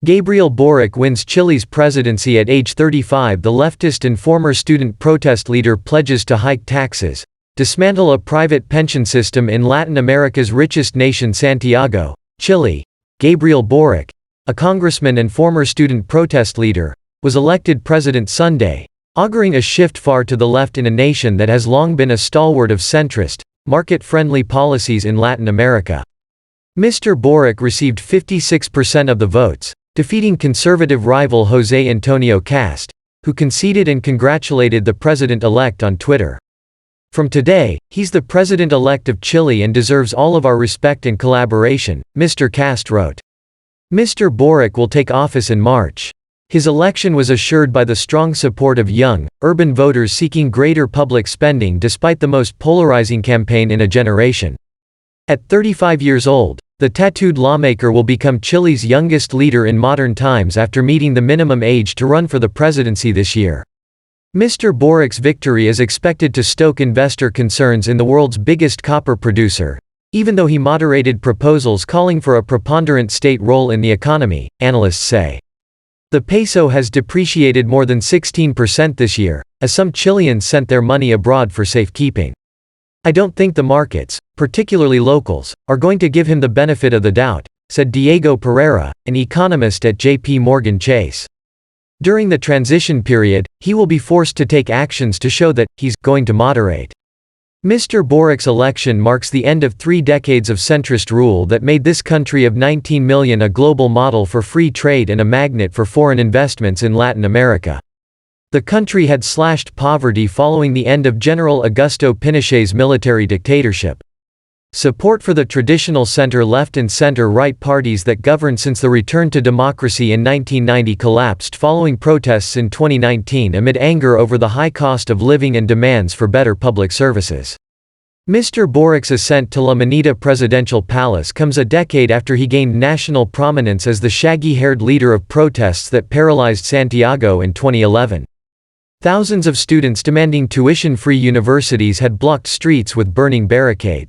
Gabriel Boric wins Chile's presidency at age 35. The leftist and former student protest leader pledges to hike taxes, dismantle a private pension system in Latin America's richest nation Santiago, Chile. Gabriel Boric, a congressman and former student protest leader, was elected president Sunday, auguring a shift far to the left in a nation that has long been a stalwart of centrist, market-friendly policies in Latin America. Mr. Boric received 56% of the votes, defeating conservative rival José Antonio Kast, who conceded and congratulated the president-elect on Twitter. "From today, he's the president-elect of Chile and deserves all of our respect and collaboration," Mr. Kast wrote. Mr. Boric will take office in March. His election was assured by the strong support of young, urban voters seeking greater public spending despite the most polarizing campaign in a generation. At 35 years old, the tattooed lawmaker will become Chile's youngest leader in modern times after meeting the minimum age to run for the presidency this year. Mr. Boric's victory is expected to stoke investor concerns in the world's biggest copper producer, even though he moderated proposals calling for a preponderant state role in the economy, analysts say. The peso has depreciated more than 16% this year, as some Chileans sent their money abroad for safekeeping. "I don't think the markets, particularly locals, are going to give him the benefit of the doubt," said Diego Pereira, an economist at J.P. Morgan Chase. During the transition period, he will be forced to take actions to show that he's going to moderate. Mr. Boric's election marks the end of 3 decades of centrist rule that made this country of 19 million a global model for free trade and a magnet for foreign investments in Latin America. The country had slashed poverty following the end of General Augusto Pinochet's military dictatorship. Support for the traditional center-left and center-right parties that governed since the return to democracy in 1990 collapsed following protests in 2019 amid anger over the high cost of living and demands for better public services. Mr. Boric's ascent to La Manita presidential palace comes a decade after he gained national prominence as the shaggy-haired leader of protests that paralyzed Santiago in 2011. Thousands of students demanding tuition-free universities had blocked streets with burning barricades.